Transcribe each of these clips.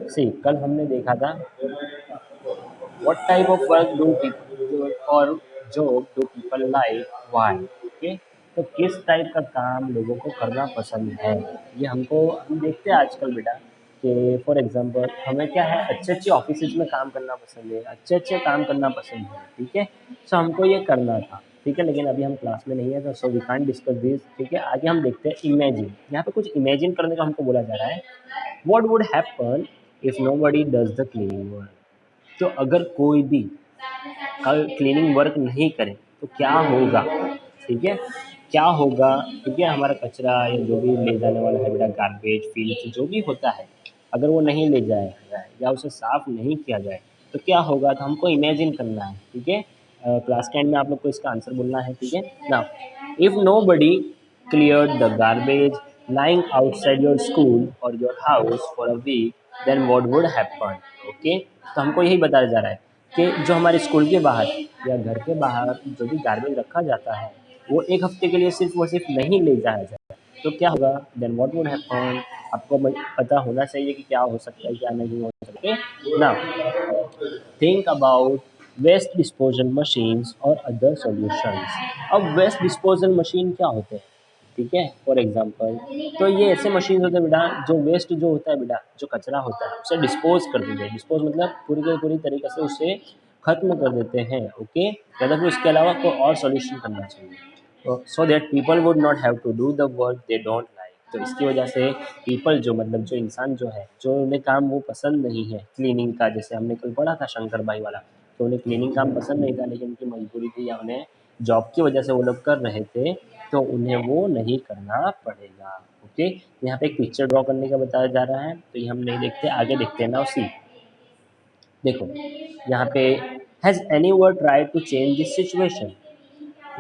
सी कल हमने देखा था what type of work do people और job do people like why. Okay, तो किस टाइप का काम लोगों को करना पसंद है, ये हम देखते हैं आजकल बेटा कि फॉर एग्जांपल हमें क्या है अच्छे अच्छे ऑफिस में काम करना पसंद है, अच्छे अच्छे काम करना पसंद है। ठीक है, सो हमको ये करना था। ठीक है, लेकिन अभी हम क्लास में नहीं है तो so we can't discuss this. ठीक है, आगे हम देखते हैं इमेजिन। यहाँ पे कुछ इमेजिन करने का हमको बोला जा रहा है। What would happen if nobody does the cleaning work. तो अगर कोई भी कल क्लीनिंग वर्क नहीं करे तो क्या होगा। ठीक है, क्या होगा। ठीक है, हमारा कचरा या जो भी ले जाने वाला है बेटा, गार्बेज फील्ड जो भी होता है, अगर वो नहीं ले जाया जाए या उसे साफ नहीं किया जाए तो क्या होगा। तो हमको इमेजिन करना है। ठीक है, क्लास के एंड में आप लोग को इसका आंसर बोलना है। ठीक है ना, if nobody cleared the garbage lying outside your school or your house for a week, then what would happen? Okay, तो हमको यही बताया जा रहा है कि जो हमारे स्कूल के बाहर या घर के बाहर जो भी गार्बेज रखा जाता है वो एक हफ्ते के लिए सिर्फ नहीं ले जाया जाए तो क्या होगा। देन व्हाट वुड हैपन, आपको पता होना चाहिए कि क्या हो सकता है क्या नहीं हो सकता ना। Think about waste disposal machines और अदर सॉल्यूशंस। अब वेस्ट डिस्पोजल मशीन क्या होते हैं। ठीक है, फॉर एग्जांपल तो ये ऐसे मशीन होते हैं बेटा जो वेस्ट जो होता है बेटा, जो कचरा होता है उसे डिस्पोज कर देते हैं। डिस्पोज मतलब पूरी की पूरी तरीके से उसे खत्म कर देते हैं। ओके, मतलब फिर उसके अलावा कोई और सॉल्यूशन करना चाहिए so that people would not have to do the work they don't like. तो इसकी वजह से पीपल जो मतलब जो इंसान जो है जो उन्हें काम वो पसंद नहीं है क्लीनिंग का, जैसे हमने कल पढ़ा था शंकर भाई वाला, तो उन्हें क्लीनिंग काम पसंद नहीं था लेकिन उनकी मजबूरी थी या उन्हें जॉब की वजह से वो लोग कर रहे थे तो उन्हें वो नहीं करना पड़ेगा। ओके, यहाँ पे एक पिक्चर ड्रॉ करने का बताया जा रहा है तो ये हम नहीं देखते, आगे देखते हैं ना। उसी देखो यहाँ पे has anyone try to change this situation.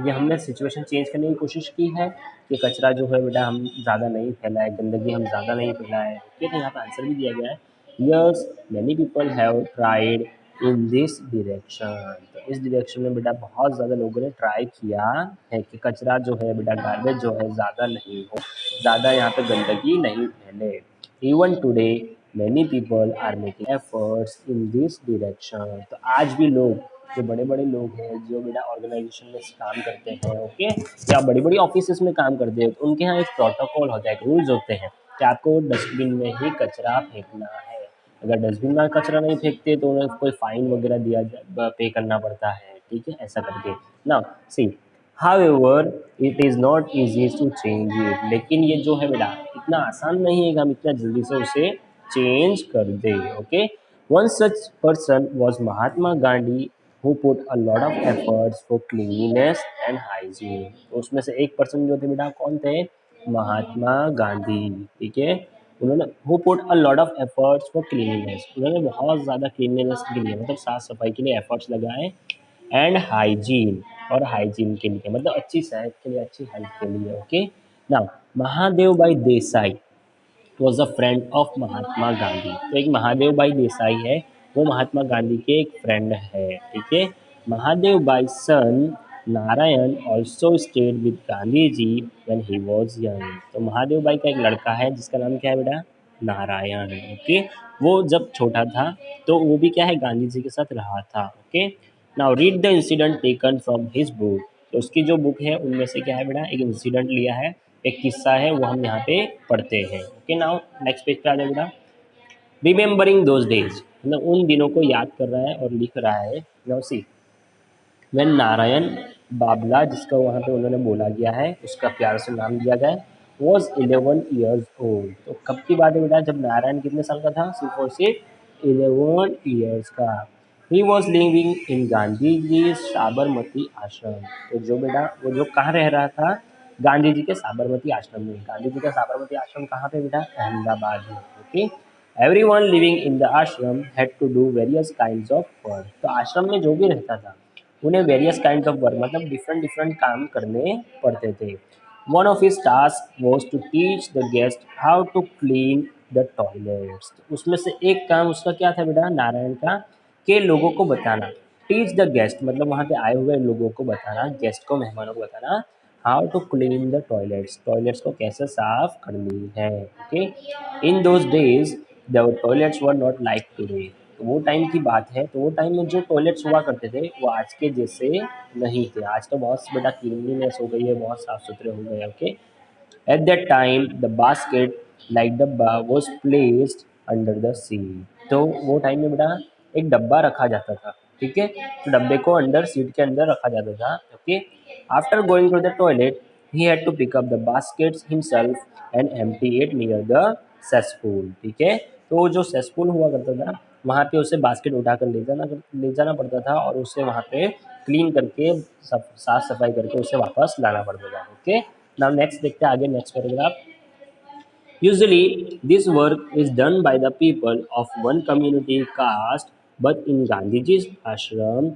ये हमने सिचुएशन चेंज करने की कोशिश की है कि कचरा जो है बेटा हम ज़्यादा नहीं फैलाए, गंदगी हम ज़्यादा नहीं फैलाए। ठीक है, यहाँ पे आंसर भी दिया गया है yes many people have tried in this direction. तो इस डिरेक्शन में बेटा बहुत ज़्यादा लोगों ने ट्राई किया है कि कचरा जो है बेटा गार्बेज जो है ज़्यादा नहीं हो, ज़्यादा यहाँ पे गंदगी नहीं फैले। Even today many people are making efforts in this direction. तो आज भी लोग जो बड़े बड़े लोग हैं जो बेटा ऑर्गेनाइजेशन में काम करते हैं, ओके, या बड़ी बड़ी ऑफिस में काम करते हैं तो उनके यहाँ एक प्रोटोकॉल होता है, एक रूल्स होते हैं कि आपको डस्टबिन में ही कचरा फेंकना है। अगर डस्टबिन में कचरा नहीं फेंकते तो उन्हें कोई फाइन वगैरह पे करना पड़ता है। ठीक है, ऐसा करके ना। See however it is not easy to change it. लेकिन ये जो है बेटा इतना आसान नहीं है कि हम इतना जल्दी से उसे चेंज कर दे। Okay, one such person was Mahatma Gandhi who put a lot of efforts for cleanliness and hygiene। तो उसमें से एक पर्सन जो थे बेटा कौन थे, महात्मा गांधी। ठीक है, उन्होंने who put a lot of efforts for cleanliness, उन्होंने बहुत ज़्यादा क्लीनलीनेस के लिए मतलब साफ सफाई के लिए एफर्ट्स लगाए एंड हाइजीन, और हाइजीन के लिए मतलब अच्छी सेहत के लिए, अच्छी हेल्थ के लिए। Okay now Mahadev Bhai Desai was a friend of Mahatma Gandhi. तो एक महादेव भाई देसाई है, वो महात्मा गांधी के एक फ्रेंड है। ठीक है, Mahadev Bhai son Narayan also stayed with Gandhi ji when he was young. तो महादेव भाई का एक लड़का है जिसका नाम क्या है बेटा, नारायण। ओके, वो जब छोटा था तो वो भी क्या है गांधी जी के साथ रहा था। Okay, now read the incident taken from his book. तो उसकी जो बुक है उनमें से क्या है बेटा एक इंसिडेंट लिया है, एक किस्सा है वो हम यहाँ पे पढ़ते हैं। ओके, नाउ नेक्स्ट पेज पे आ जाए बेटा। रिमेम्बरिंग दोज डेज मतलब उन दिनों को याद कर रहा है और लिख रहा है। Now see when Narayan Babla, जिसका वहाँ पे उन्होंने बोला गया है, उसका प्यार से नाम दिया गया है, वॉज 11 ईयर्स ओल्ड। तो कब की बात है बेटा, जब नारायण कितने साल का था, सिर्फ और सिर्फ 11 ईयर्स का। He was living in Gandhi ji Sabarmati Ashram. तो जो बेटा वो जो कहाँ रह रहा था, गांधी जी के साबरमती आश्रम में। गांधी जी का साबरमती आश्रम कहाँ पे बेटा, अहमदाबाद में। Okay, everyone living in the ashram had to do various kinds of work. तो आश्रम में जो भी रहता था उन्हें वेरियस काइंड ऑफ वर्क मतलब डिफरेंट डिफरेंट काम करने पड़ते थे। One of his task was to teach the guest how to clean the toilets. उसमें से एक काम उसका क्या था बेटा नारायण का, कि लोगों को बताना, टीच द गेस्ट मतलब वहाँ पे आए हुए लोगों को बताना, गेस्ट को मेहमानों को बताना how to clean the toilets, toilets को कैसे साफ करनी है। Okay, in those days the toilets were not like today, तो वो टाइम की बात है, तो वो टाइम में जो टॉयलेट्स हुआ करते थे वो आज के जैसे नहीं थे। आज तो बहुत बड़ा क्लीनलीनेस हो गई है, बहुत साफ सुथरे हो गए। Okay, at that time the basket like डब्बा was placed under the seat, तो वो टाइम में बेटा एक डब्बा रखा जाता था, ठीक है, तो डब्बे को अंडर सीट के अंदर रखा जाता था। Okay, after going to the toilet he had to pick up the baskets himself and empty it near the cesspool, ठीक है, तो वो जो cesspool हुआ करता था वहाँ पे उसे बास्केट उठाकर ले जाना पड़ता था और उसे वहाँ पे क्लीन करके साफ सफाई करके उसे वापस लाना पड़ता था। ओके, नाउ नेक्स्ट देखते हैं आगे, next paragraph. Usually, this work is done by the people of one community caste, but in Gandhiji's ashram,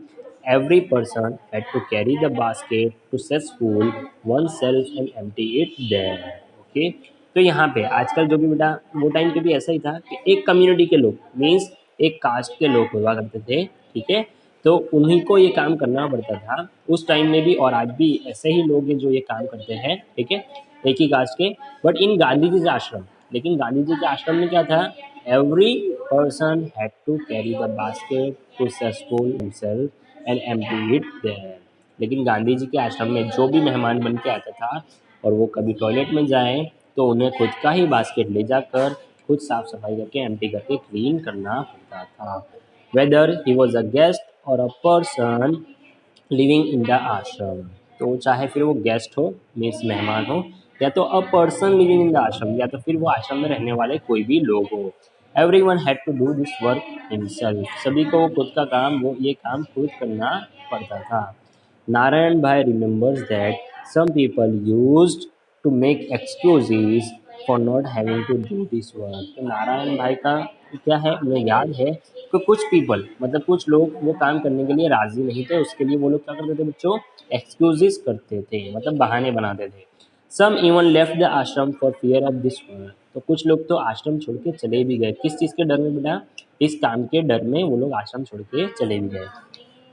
every person had to carry the basket to cesspool oneself and empty it there. Okay? तो यहाँ पे आजकल जो भी बेटा वो time पे भी ऐसा ही था कि एक कम्युनिटी के लोग मीन्स एक कास्ट के लोग हुआ करते थे, ठीक है, तो उन्हीं को ये काम करना पड़ता था उस टाइम में भी, और आज भी ऐसे ही लोग हैं जो ये काम करते हैं, ठीक है, एक ही कास्ट के। बट इन गांधी जी के आश्रम, लेकिन गांधी जी के आश्रम में क्या था, every person had to carry the basket to sustain himself and empty it there, लेकिन गांधी जी के आश्रम में जो भी मेहमान बन के आता था और वो कभी टॉयलेट में जाए तो उन्हें खुद का ही बास्केट ले जाकर खुद साफ सफाई करके एम्प्टी करके क्लीन करना पड़ता था, whether he was a guest और a person living in the ashram, तो चाहे फिर वो गेस्ट हो मीन्स मेहमान हो या तो अ पर्सन लिविंग इन द आश्रम या तो फिर वो आश्रम में रहने वाले कोई भी लोग हो, everyone had to do this work himself, सभी को वो खुद का काम वो ये काम खुद करना पड़ता था। नारायण भाई remembers that some people used to make excuses for not having to do this work, तो नारायण भाई का क्या है, उन्हें याद है कि कुछ पीपल मतलब कुछ लोग वो काम करने के लिए राजी नहीं थे, उसके लिए वो लोग क्या करते थे बच्चों, एक्सक्यूजेस करते थे, मतलब बहाने बनाते थे। सम इवन लेफ्ट द आश्रम for fear of this work, तो कुछ लोग तो आश्रम छोड़ के चले भी गए, किस चीज़ के डर में बेटा, इस काम के डर में वो लोग आश्रम छोड़ के चले भी गए।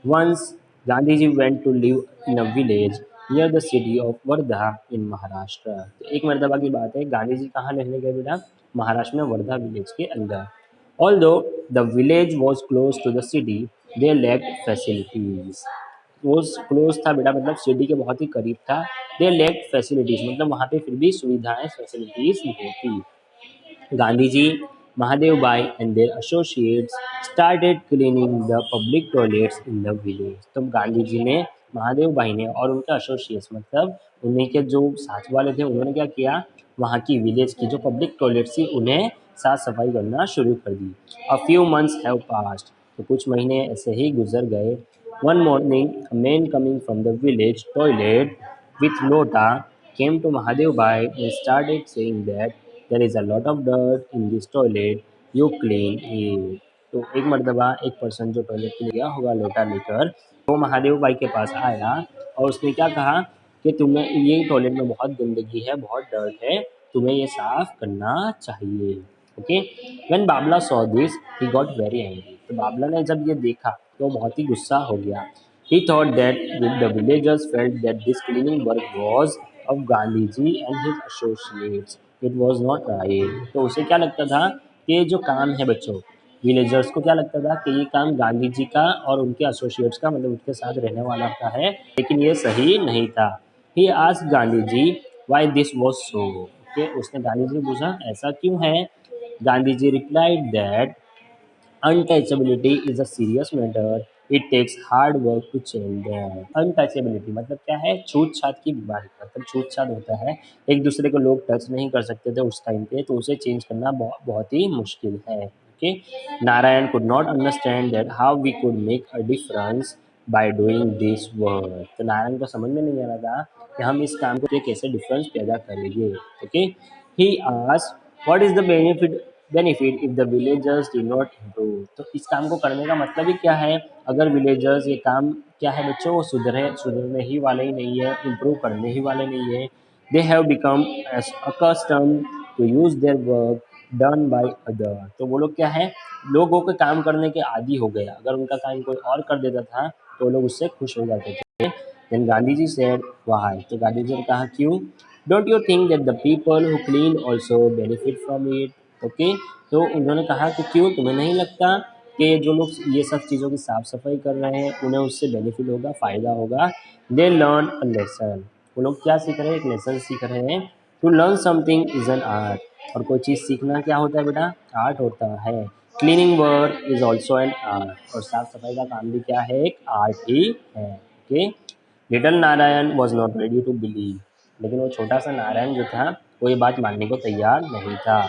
Once Gandhiji went to live in a village near the city of Wardha in Maharashtra, तो एक मरतबा की बात है, गांधी जी कहाँ रहने गए बेटा, महाराष्ट्र में वर्धा विलेज के अंदर। Although the village was close to the city, they lacked facilities. वो क्लोज था बेटा मतलब सिटी के बहुत ही करीब था। दे लैक्ड फैसिलिटीज मतलब वहाँ पे फिर भी सुविधाएं फैसिलिटीज नहीं थी। Gandhiji, Mahadev Bhai and their associates started cleaning the public toilets in the village. तो गांधी जी ने, महादेव भाई ने और उनके एसोसिएट्स मतलब उन्हीं के जो साथ वाले थे उन्होंने क्या किया, वहाँ की विलेज की जो पब्लिक टॉयलेट थी उन्हें साफ सफाई करना शुरू कर दी। A few months have passed, तो कुछ महीने ऐसे ही गुजर गए। One morning a man coming from the village toilet with lota came to Mahadev Bhai and started saying that there is a lot of dirt in this toilet, you clean it. तो एक मर्तबा एक person जो toilet के लिए गया होगा लोटा लेकर, वो महादेव भाई के पास आया और उसने क्या कहा कि तुम्हें ये टॉयलेट में बहुत गंदगी है, बहुत डर्ट है, तुम्हें ये साफ करना चाहिए। Okay, when Babla saw this he got very angry, तो बाबला ने जब ये देखा तो बहुत ही गुस्सा हो गया। He thought that the villagers felt that this cleaning work was of Gandhiji and his associates. It was not right. तो उसे क्या लगता था कि ये जो काम है बच्चों, विलेजर्स को क्या लगता था कि ये काम गांधी जी का और उनके एसोसिएट्स का मतलब उनके साथ रहने वाला का है, लेकिन ये सही नहीं था। He asked Gandhi ji why this was so. Okay, उसने गांधी जी से पूछा ऐसा क्यों है। Gandhi ji replied that untouchability is a serious matter, it takes hard work to change that. Untouchability मतलब क्या है, छूत छात की बीमारी, मतलब छूत छात होता है, एक दूसरे को लोग टच नहीं कर सकते थे उस टाइम पे, तो उसे चेंज करना बहुत ही मुश्किल है। Okay, Narayan could not understand that how we could make a difference by doing this work, तो नारायण को समझ में नहीं आ रहा था कि हम इस काम को कैसे डिफरेंस पैदा करेंगे। Okay, he asked what is the benefit if the villagers do not improve, तो इस काम को करने का मतलब ही क्या है अगर विलेजर्स ये काम क्या है बच्चों, वो सुधरने ही वाले ही नहीं है, इम्प्रूव करने ही वाले नहीं है। They have become accustom to use their work done by other, तो वो लोग क्या है, लोगों के काम करने के आदी हो गए, अगर उनका काम कोई और कर देता था तो लोग उससे खुश हो जाते थे। Then Gandhi ji said why, तो गांधी जी ने कहा क्यों, don't you think that the people who clean also benefit from it, okay. तो उन्होंने कहा कि क्यों, तुम्हें नहीं लगता कि जो लोग ये सब चीज़ों की साफ सफाई कर रहे हैं उन्हें उससे बेनिफिट होगा, फ़ायदा होगा। दे लर्न अ लेसन, वो लोग क्या सीख रहे हैं, एक लेसन सीख रहे हैं। To learn something is an art, और कोई चीज़ सीखना क्या होता है बेटा, आर्ट होता है। Cleaning work is also an art, और साफ सफाई का काम भी क्या है, एक आर्ट ही है, okay. Little Narayan was not ready to believe, लेकिन वो छोटा सा नारायण जो था वो ये बात मानने को तैयार नहीं था।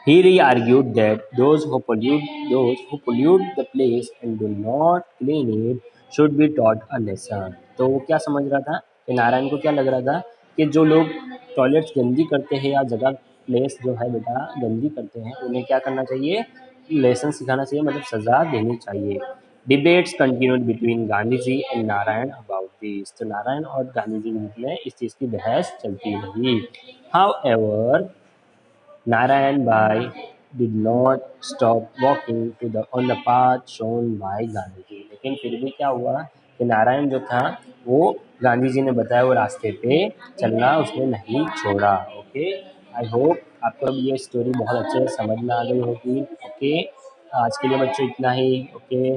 He re-argued that those who pollute the place and do not clean it should be taught a lesson. तो वो क्या समझ रहा था कि नारायण को क्या लग रहा था कि जो लोग टॉयलेट्स गंदी करते हैं या जगह प्लेस जो है बेटा गंदी करते हैं उन्हें क्या करना चाहिए, लेसन सिखाना चाहिए, मतलब सज़ा देनी चाहिए। Debates continued between Gandhi ji and Narayan about this, तो नारायण और गांधी जी के बीच में इस चीज़ की बहस चलती रही। However Narayan Bhai did not stop walking to the on the path shown by Gandhi ji, लेकिन फिर भी क्या हुआ कि नारायण जो था वो गांधी जी ने बताया वो रास्ते पे चलना उसने नहीं छोड़ा, ओके। आई होप आपको अब ये स्टोरी बहुत अच्छे से समझ में आ गई होगी, ओके। आज के लिए बच्चों इतना ही, ओके।